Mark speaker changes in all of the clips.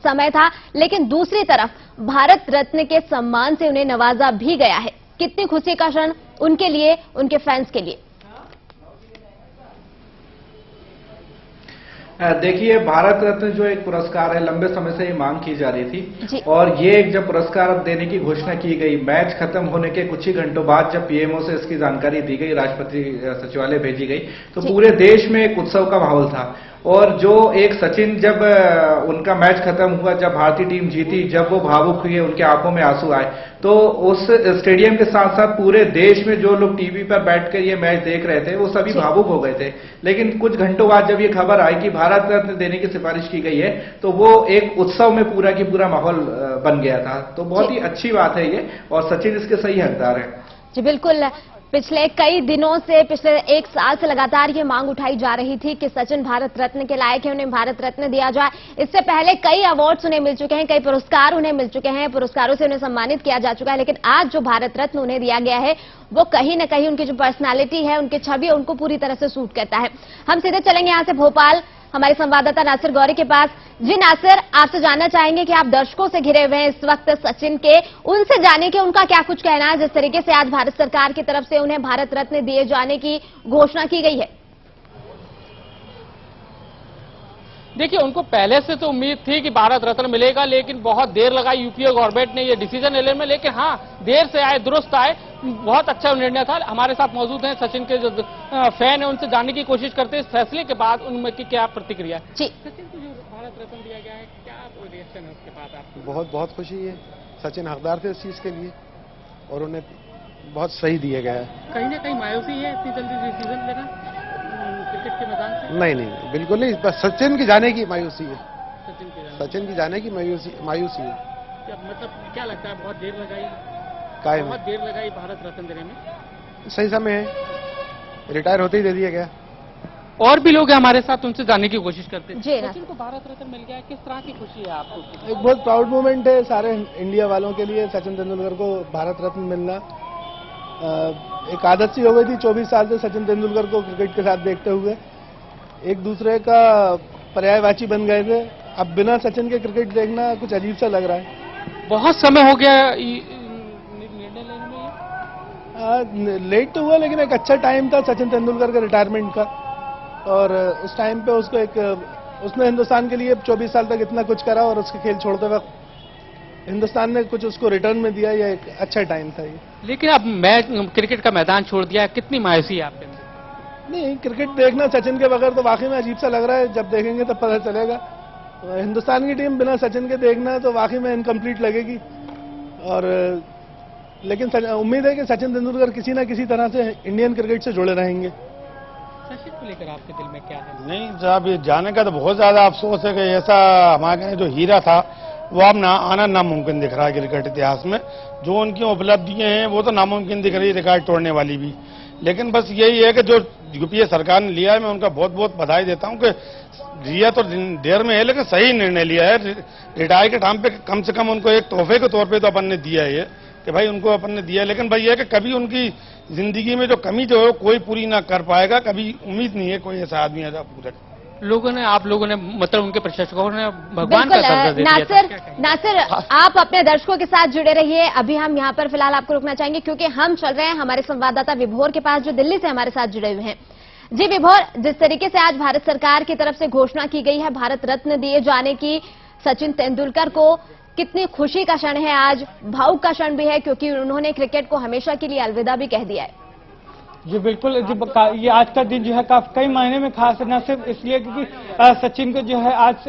Speaker 1: समय था, लेकिन दूसरी तरफ भारत रत्न के सम्मान से उन्हें नवाजा भी गया है। कितनी खुशी का क्षण उनके लिए, उनके फैंस के लिए।
Speaker 2: देखिए, भारत रत्न जो एक पुरस्कार है, लंबे समय से ये मांग की जा रही थी और ये जब पुरस्कार देने की घोषणा की गई, मैच खत्म होने के कुछ ही घंटों बाद जब पीएमओ से इसकी जानकारी दी गई, राष्ट्रपति सचिवालय भेजी गई, तो पूरे देश में एक उत्सव का माहौल था। और जो एक सचिन, जब उनका मैच खत्म हुआ, जब भारतीय टीम जीती, जब वो भावुक हुए, उनके आंखों में आंसू आए, तो उस स्टेडियम के साथ साथ पूरे देश में जो लोग टीवी पर बैठकर ये मैच देख रहे थे, वो सभी भावुक हो गए थे। लेकिन कुछ घंटों बाद जब ये खबर आई कि भारत रत्न देने की सिफारिश की गई है, तो वो एक उत्सव में पूरा की पूरा माहौल बन गया था। तो बहुत ही अच्छी बात है ये, और सचिन इसके सही हकदार है।
Speaker 1: जी बिल्कुल। पिछले कई दिनों से, पिछले 1 साल से लगातार ये मांग उठाई जा रही थी कि सचिन भारत रत्न के लायक है, उन्हें भारत रत्न दिया जाए। इससे पहले कई अवार्ड्स उन्हें मिल चुके हैं, कई पुरस्कार उन्हें मिल चुके हैं, पुरस्कारों से उन्हें सम्मानित किया जा चुका है, लेकिन आज जो भारत रत्न उन्हें दिया गया है, वो कहीं न कहीं उनकी जो पर्सनालिटी है, उनकी छवि है, उनको पूरी तरह से सूट करता है। हम सीधे चलेंगे यहां से भोपाल, हमारे संवाददाता नासिर गौरी के पास। जी नासिर, आपसे जानना चाहेंगे कि आप दर्शकों से घिरे हुए हैं इस वक्त सचिन के, उनसे जाने के उनका क्या कुछ कहना है जिस तरीके से आज भारत सरकार की तरफ से उन्हें भारत रत्न दिए जाने की घोषणा की गई है।
Speaker 3: देखिए, उनको पहले से तो उम्मीद थी कि भारत रत्न मिलेगा, लेकिन बहुत देर लगाई यूपीए गवर्नमेंट ने ये डिसीजन लेने में। लेकिन हाँ, देर से आए दुरुस्त आए, बहुत अच्छा निर्णय था। हमारे साथ मौजूद हैं सचिन के जो फैन है, उनसे जानने की कोशिश करते हैं इस फैसले के बाद उनकी क्या प्रतिक्रिया है।
Speaker 1: जी,
Speaker 3: सचिन को जो भारत रत्न दिया गया है, क्या रिएक्शन है उसके बाद आपको?
Speaker 4: बहुत बहुत खुशी है। सचिन हकदार थे इस चीज के लिए और उन्हें बहुत सही दिया गया है।
Speaker 3: कहीं ना कहीं मायूसी है इतनी जल्दी डिसीजन लेना क्रिकेट के मैदान से?
Speaker 4: नहीं, बिल्कुल नहीं। बस सचिन की जाने की मायूसी है।
Speaker 3: सचिन की
Speaker 4: जाने की मायूसी है।
Speaker 3: मतलब क्या लगता है, बहुत देर लगाई,
Speaker 4: कायम
Speaker 3: बहुत देर लगाई भारत रत्न देने में?
Speaker 4: सही समय है, रिटायर होते ही दे दिया गया।
Speaker 3: और भी लोग हैं हमारे साथ, उनसे जानने की कोशिश करते हैं।
Speaker 1: जी
Speaker 3: सचिन को भारत रत्न मिल गया है, किस तरह की खुशी है आपको?
Speaker 4: एक बहुत प्राउड मोमेंट है सारे इंडिया वालों के लिए, सचिन तेंदुलकर को भारत रत्न मिलना। एक आदत सी हो गई थी 24 साल से सचिन तेंदुलकर को क्रिकेट के साथ देखते हुए, एक दूसरे का पर्यायवाची बन गए थे। अब बिना सचिन के क्रिकेट देखना कुछ अजीब सा लग रहा है।
Speaker 3: बहुत समय हो गया निर्णय लेने में।
Speaker 4: लेट तो हुआ, लेकिन एक अच्छा टाइम था सचिन तेंदुलकर के रिटायरमेंट का, और उस टाइम पे उसको उसने हिंदुस्तान के लिए 24 साल तक इतना कुछ करा, और उसके खेल छोड़ते वक्त हिंदुस्तान ने कुछ उसको रिटर्न में दिया। ये एक अच्छा टाइम था ये।
Speaker 3: लेकिन अब मैच, क्रिकेट का मैदान छोड़ दिया, कितनी मायूसी है आपके अंदर?
Speaker 4: नहीं, क्रिकेट देखना सचिन के बगैर तो वाकई में अजीब सा लग रहा है। जब देखेंगे तब पता चलेगा। हिंदुस्तान की टीम बिना सचिन के देखना तो वाकई में इनकम्प्लीट लगेगी। और लेकिन उम्मीद है कि सचिन तेंदुलकर किसी ना किसी तरह से इंडियन क्रिकेट से जुड़े रहेंगे।
Speaker 3: सचिन को लेकर आपके दिल में क्या है?
Speaker 5: नहीं साहब, ये जाने का तो बहुत ज्यादा अफसोस है कि ऐसा हमारे जो हीरा था वो अब आना नामुमकिन दिख रहा है क्रिकेट इतिहास में। जो उनकी उपलब्धियां हैं वो तो नामुमकिन दिख रही है, रिकॉर्ड तोड़ने वाली भी। लेकिन बस यही है कि जो यूपीए सरकार ने लिया है, मैं उनका बहुत बहुत बधाई देता हूं कि लिया तो देर में है, लेकिन सही निर्णय लिया है। रिटायर के टाइम पे कम से कम उनको एक तोहफे के तौर पे तो अपन ने दिया है कि भाई उनको अपन ने दिया। लेकिन भाई ये कि कभी उनकी जिंदगी में जो कमी जो है कोई पूरी ना कर पाएगा, कभी उम्मीद नहीं है कोई ऐसा आदमी ऐसा पूरा।
Speaker 3: आप लोगों ने मतलब उनके प्रशंसकों ने भगवान का दर्जा दे दिया।
Speaker 1: नासिर, आप अपने दर्शकों के साथ जुड़े रहिए। अभी हम यहाँ पर फिलहाल आपको रुकना चाहेंगे क्योंकि हम चल रहे हैं हमारे संवाददाता विभोर के पास, जो दिल्ली से हमारे साथ जुड़े हुए हैं। जी विभोर, जिस तरीके से आज भारत सरकार की तरफ से घोषणा की गई है भारत रत्न दिए जाने की सचिन तेंदुलकर को, कितनी खुशी का क्षण है आज, भावुक का क्षण भी है क्योंकि उन्होंने क्रिकेट को हमेशा के लिए अलविदा भी कह दिया है।
Speaker 6: जी बिल्कुल, ये आज का दिन जो है कई मायने में खास है, न सिर्फ इसलिए क्योंकि सचिन को जो है आज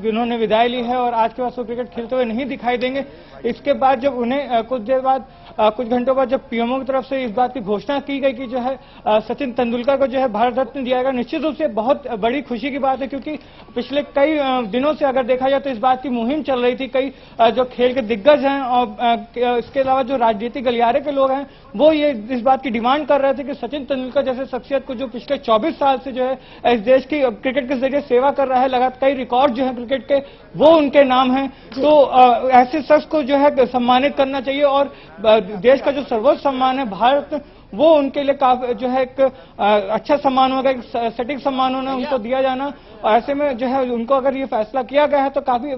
Speaker 6: उन्होंने विदाई ली है और आज के बाद वो क्रिकेट खेलते हुए नहीं दिखाई देंगे। इसके बाद जब उन्हें कुछ देर बाद, कुछ घंटों बाद जब पीएमओ की तरफ से इस बात की घोषणा की गई कि जो है सचिन तेंदुलकर को जो है भारत रत्न दिया गया, निश्चित रूप से बहुत बड़ी खुशी की बात है क्योंकि पिछले कई दिनों से अगर देखा जाए तो इस बात की मुहिम चल रही थी। कई जो खेल के दिग्गज हैं और इसके अलावा जो राजनीतिक गलियारे के लोग हैं वो ये इस बात की डिमांड कर रहे थे कि सचिन तेंदुलकर जैसे शख्सियत को जो पिछले 24 साल से जो है इस देश की क्रिकेट के जरिए सेवा कर रहा है, लगातार कई रिकॉर्ड जो है क्रिकेट के वो उनके नाम हैं, तो ऐसे शख्स को जो है सम्मानित करना चाहिए और देश का जो सर्वोच्च सम्मान है भारत, वो उनके लिए काफी जो है एक अच्छा सम्मान होगा, एक सटीक सम्मान होना उनको दिया जाना। और ऐसे में जो है उनको अगर ये फैसला किया गया है तो काफी